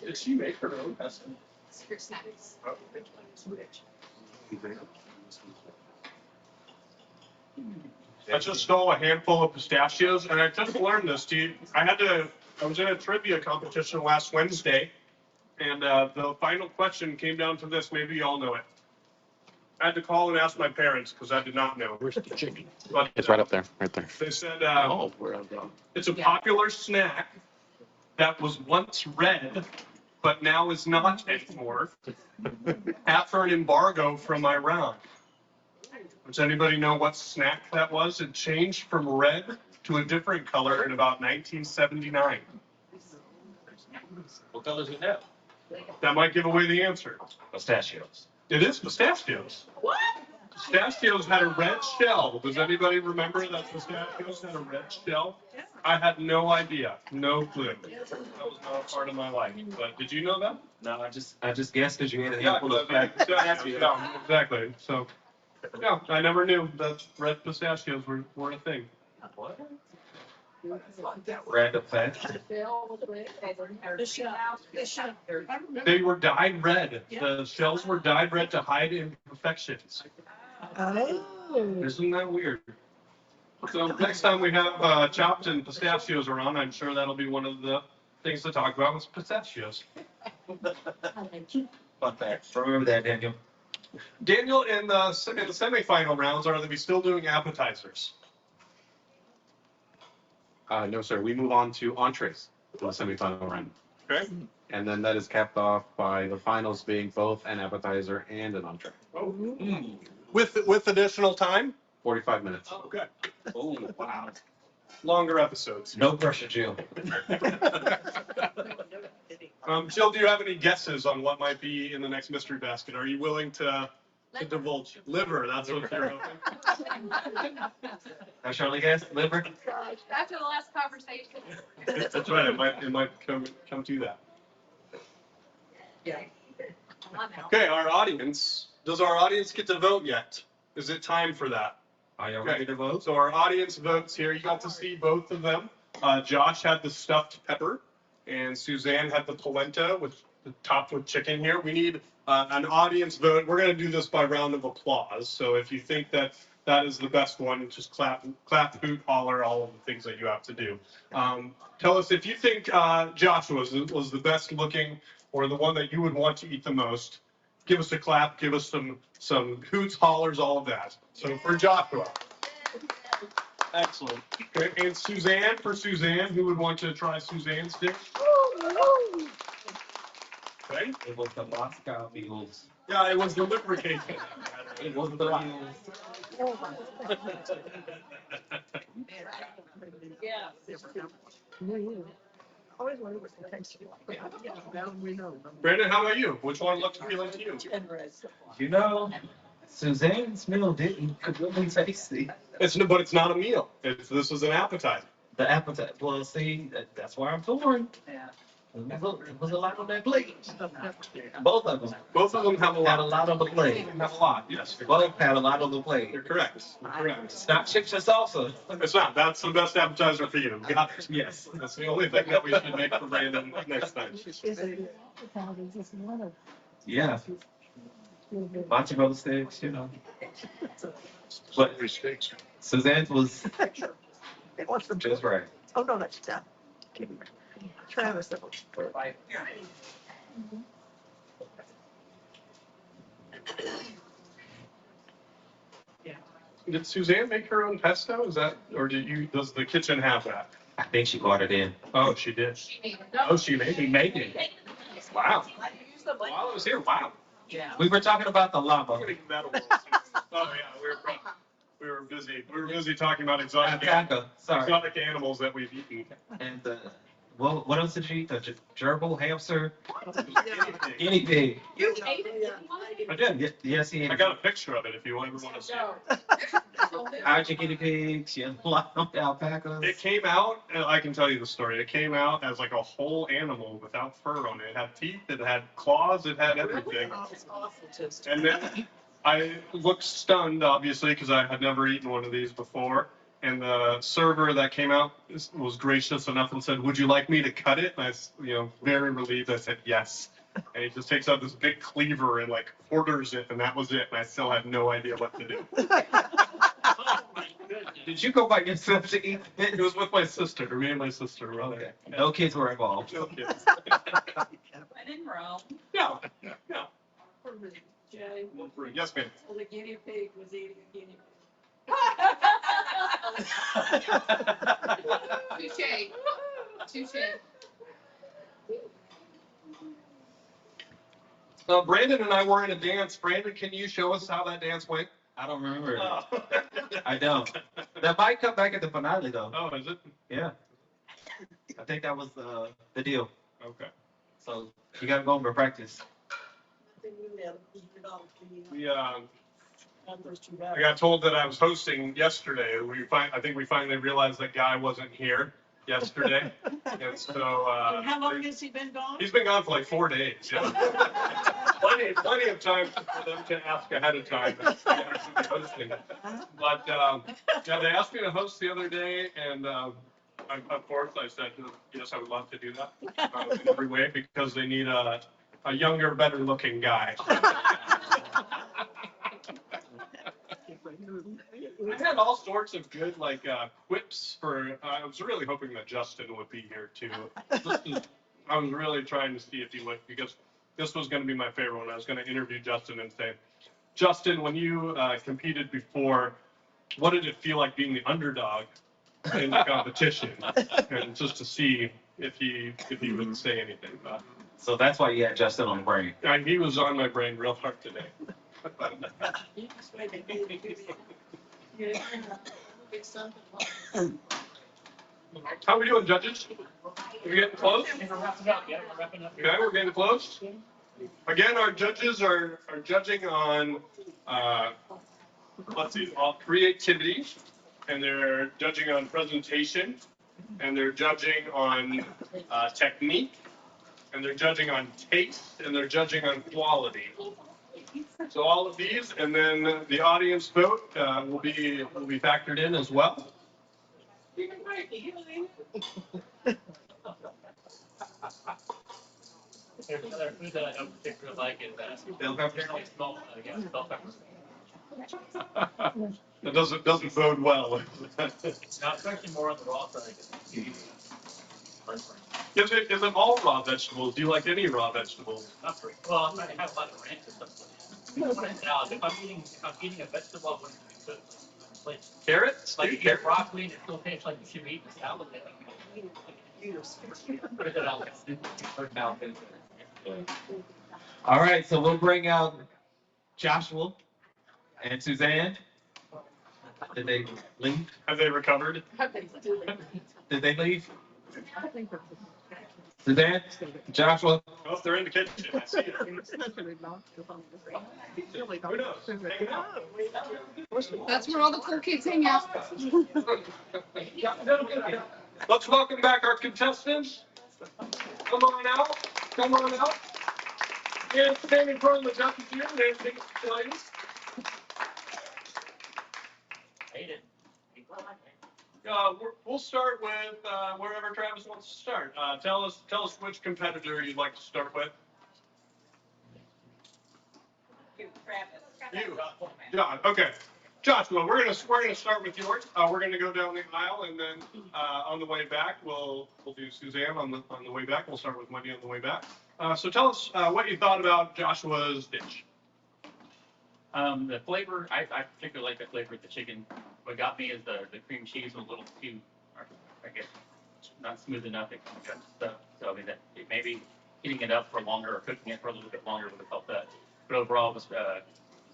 Did she make her own pesto? Secret snacks. I just stole a handful of pistachios, and I just learned this, dude. I was in a trivia competition last Wednesday, and the final question came down to this. Maybe you all know it. I had to call and ask my parents because I did not know. Where's the chicken? But, It's right up there, right there. They said Where I'm going. it's a popular snack that was once red, but now is not anymore after an embargo from Iran. Does anybody know what snack that was? It changed from red to a different color in about 1979. What colors we have? That might give away the answer. Pistachios. It is pistachios. What? Pistachios had a red shell. Does anybody remember that pistachios had a red shell? I had no idea. No clue. That was not a part of my life. But did you know that? No, I just guessed because you had a Yeah, handful of pistachios. No, exactly. So, yeah, I never knew that red pistachios were a thing. What? Random fact. They were dyed red. The shells were dyed red to hide imperfections. Oh. Isn't that weird? So next time we have chopped and pistachios around, I'm sure that'll be one of the things to talk about was pistachios. Fun fact. Remember that, Daniel. Daniel, in the semifinal rounds, are they still doing appetizers? No, sir. We move on to entrees in the semifinal round. Okay. And then that is capped off by the finals being both an appetizer and an entree. Oh. With additional time? 45 minutes. Okay. Oh, wow. Longer episodes. No pressure, Jill. Jill, do you have any guesses on what might be in the next mystery basket? Are you willing to divulge? Liver, that's what you're hoping. I surely guess liver. After the last conversation. That's right. It might come to that. Okay, our audience. Does our audience get to vote yet? Is it time for that? Are you ready to vote? So our audience votes here. You got to see both of them. Josh had the stuffed pepper, and Suzanne had the polenta topped with chicken here. We need an audience vote. We're going to do this by round of applause. So if you think that is the best one, just clap, hoot, holler, all of the things that you have to do. Tell us if you think Josh was the best looking or the one that you would want to eat the most. Give us a clap, give us some hoots, hollers, all of that. So for Joshua. Excellent. Okay, and Suzanne, who would want to try Suzanne's dish? Okay. It was the Moscow mules. Yeah, it was the lubrication. It was the mules. Always wonder what the taste like. Now we know. Brandon, how about you? Which one looked appealing to you? You know, Suzanne's meal didn't really tasty. But it's not a meal. This is an appetizer. The appetizer. Well, see, that's why I'm torn. Yeah. It was a lot on that plate. Both of them. Both of them have a lot. Had a lot on the plate. Have a lot, yes. Both had a lot on the plate. You're correct. You're correct. It's not chips and salsa. It's not. That's the best appetizer for you. Got it. Yes. That's the only thing that we should make for Brandon next time. Yeah. Lots of other sticks, you know. But Suzanne's was just right. Oh, no, that's tough. Travis, that was. Did Suzanne make her own pesto? Is that, or does the kitchen have that? I think she brought it in. Oh, she did. Oh, she made it. Wow. While I was here, wow. Yeah. We were talking about the lava. Oh yeah, we were busy. We were busy talking about exotic animals that we've eaten. And what else did you eat? The gerbil, hamster, guinea pig. You ate it? I did. Yes, he ate. I got a picture of it if you ever want to see it. How'd your guinea pigs? You had alpacas. It came out, and I can tell you the story. It came out as like a whole animal without fur on it. It had teeth, it had claws, it had everything. And then I looked stunned, obviously, because I had never eaten one of these before. And the server that came out was gracious enough and said, "Would you like me to cut it?" And I, very relieved, I said yes. And he just takes out this big cleaver and like quarters it, and that was it. And I still had no idea what to do. Did you go by yourself to eat it? It was with my sister, me and my sister. Really. Okay. No kids were involved. No kids. When in Rome. Yeah. Jay, Yes, ma'am. well, the guinea pig was eating a guinea pig. Touche. Brandon and I were in a dance. Brandon, can you show us how that dance went? I don't remember it. I don't. That might come back at the finale, though. Oh, is it? Yeah. I think that was the deal. Okay. So you got to go over practice. I got told that I was hosting yesterday. I think we finally realized that Guy wasn't here yesterday. And so. How long has he been gone? He's been gone for like 4 days. Yeah. plenty of time for them to ask ahead of time. Hosting. But yeah, they asked me to host the other day, and of course I said yes, I would love to do that in every way because they need a younger, better-looking guy. I had all sorts of good quips for. I was really hoping that Justin would be here too. I was really trying to see if he would because this was going to be my favorite one. I was going to interview Justin and say, Justin, when you competed before, what did it feel like being the underdog in the competition? And just to see if he would say anything about it. So that's why you had Justin on the brain. He was on my brain real hard today. How are we doing, judges? Are we getting close? Okay, we're getting close. Again, our judges are judging on, creativity, and they're judging on presentation, and they're judging on technique, and they're judging on taste, and they're judging on quality. So all of these, and then the audience vote will be factored in as well. Another food that I don't particularly like is Bell peppers. Bell peppers. That doesn't bode well. Now, especially more on the raw side. Is it all raw vegetables? Do you like any raw vegetables? Not for, well, I have a lot of ranch and stuff. Now, if I'm eating a vegetable, I wouldn't be good. Like, Carrots? like you get broccoli and it still tastes like you should be eating a salad. All right, so we'll bring out Joshua and Suzanne. Did they leave? Have they recovered? Did they leave? Suzanne? Joshua? Oh, they're in the kitchen. I see it. Who knows? Hang out. That's where all the cool kids hang out. Let's welcome back our contestants. Come on out. Come on out. And stand in front of the judges here and everything, please. Hate it. We'll start with wherever Travis wants to start. Tell us which competitor you'd like to start with. You, Travis. You, John. Okay, Joshua. We're gonna start with yours. We're gonna go down the aisle, and then on the way back, we'll do Suzanne on the way back. We'll start with Wendy on the way back. So tell us what you thought about Joshua's dish. The flavor, I particularly like the flavor of the chicken. What got me is the cream cheese was a little too, I guess, not smooth enough. It kind of got stuck. So I mean, that maybe heating it up for longer or cooking it for a little bit longer would have helped that. But overall, it was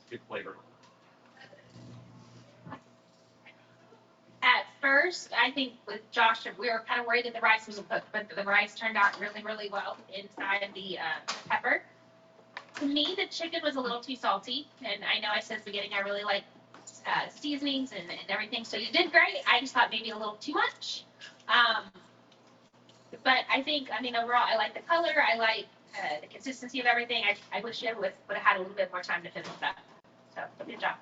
good flavor. At first, I think with Josh, we were kind of worried that the rice was cooked, but the rice turned out really, really well inside of the pepper. To me, the chicken was a little too salty, and I know I said at the beginning I really like seasonings and everything, so you did great. I just thought maybe a little too much. But I think, I mean, overall, I like the color. I like the consistency of everything. I wish you would have had a little bit more time to finish that. So, good job.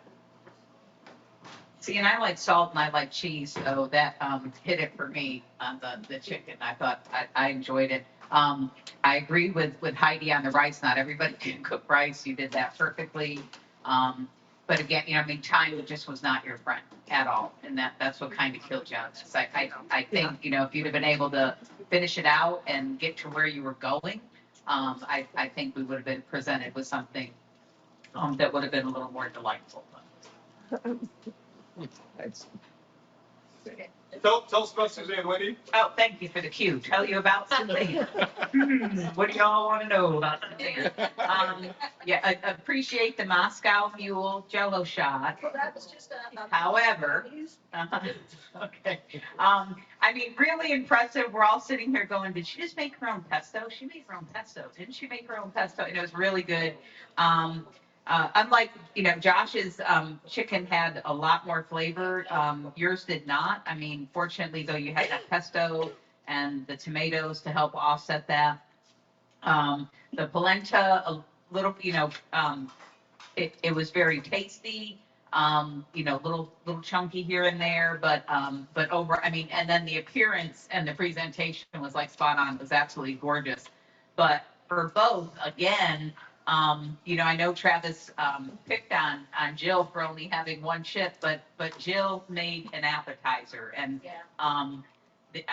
See, and I like salt and I like cheese, so that hit it for me on the chicken. I thought I enjoyed it. I agree with Heidi on the rice. Not everybody can cook rice. You did that perfectly. But again, you know, I mean, time just was not your friend at all, and that's what kind of killed you. So I think, you know, if you'd have been able to finish it out and get to where you were going, I think we would have been presented with something that would have been a little more delightful. Tell us about Suzanne, Wendy. Oh, thank you for the cue. Tell you about Suzanne. What do y'all want to know about Suzanne? Yeah, I appreciate the Moscow Mule Jello shot. Well, that was just However, okay. I mean, really impressive. We're all sitting here going, did she just make her own pesto? She made her own pesto. Didn't she make her own pesto? And it was really good. Unlike, you know, Josh's chicken had a lot more flavor. Yours did not. I mean, fortunately, though, you had that pesto and the tomatoes to help offset that. The polenta, a little, you know, it was very tasty. You know, little chunky here and there, but over, I mean, and then the appearance and the presentation was like spot on. It was absolutely gorgeous. But for both, again, you know, I know Travis picked on Jill for only having one chip, but Jill made an appetizer, and I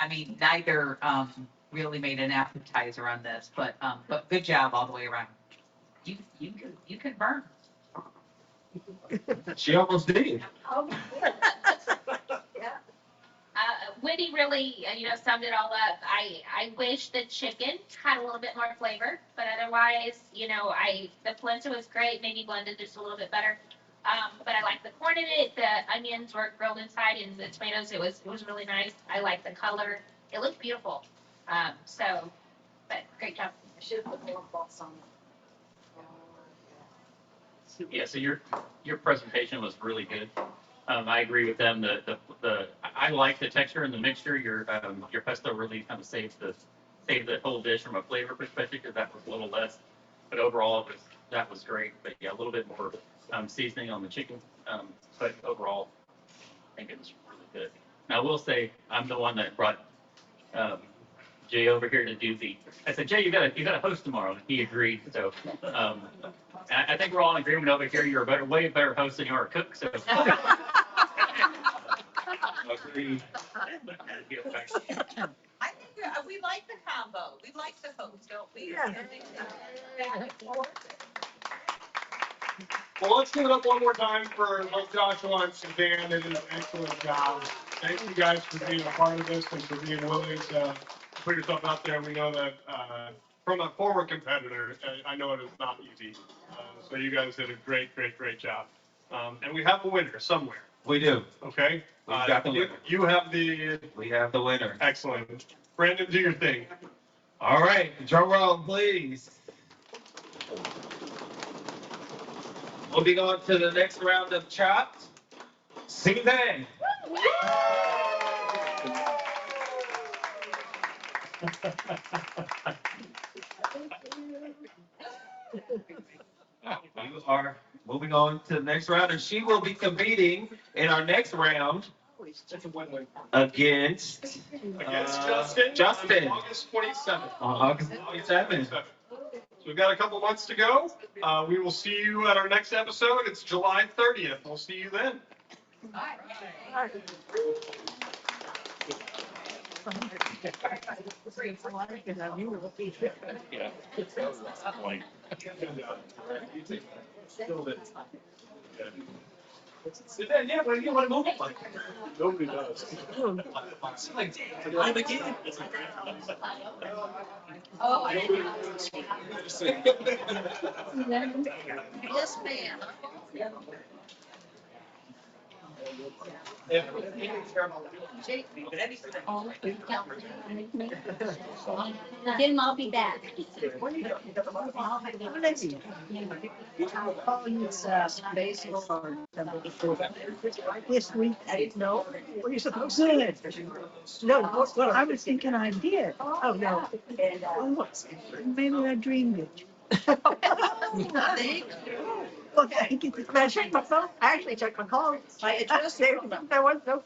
mean, neither really made an appetizer on this, but good job all the way around. You can burn. She almost did. Oh, yeah. Wendy really, you know, summed it all up. I wish the chicken had a little bit more flavor, but otherwise, you know, the polenta was great, maybe blended just a little bit better. But I like the corn in it. The onions were grilled inside, and the tomatoes, it was really nice. I like the color. It looked beautiful. But great job. I should have put more balsamic. Yeah, so your presentation was really good. I agree with them. I like the texture and the mixture. Your pesto really kind of saved the whole dish from a flavor perspective, because that was a little less. But overall, that was great. But yeah, a little bit more seasoning on the chicken. But overall, I think it was really good. Now I will say I'm the one that brought Jay over here to do I said, Jay, you got to host tomorrow, and he agreed. So I think we're all in agreement over here. You're way better host than you are a cook. So agreed. I think we like the combo. We like the host, don't we? Yeah. Well, let's give it up one more time for both Joshua and Suzanne. They did an excellent job. Thank you guys for being a part of this and for being willing to put yourself out there. We know that from a former competitor, I know it is not easy. So you guys did a great job. And we have a winner somewhere. We do. Okay? We've got the winner. You have We have the winner. Excellent. Brandon, do your thing. All right, drum roll, please. Moving on to the next round of Chopped. Suzanne. You are moving on to the next round, and she will be competing in our next round It's a win-win. against Against Justin. Justin. On August 27th. On August 27th. So we've got a couple months to go. We will see you at our next episode. It's July 30th. We'll see you then. Yeah, but you want to move it? Nobody does. It's like, I'm again. Oh, I didn't know. Yes, ma'am. Then I'll be back. This week, I didn't know. What are you supposed to do? No, what I was thinking I did. Oh, no. Oh, maybe I dreamed it. Well, I checked my phone. I actually checked my calls. I adjusted. There was no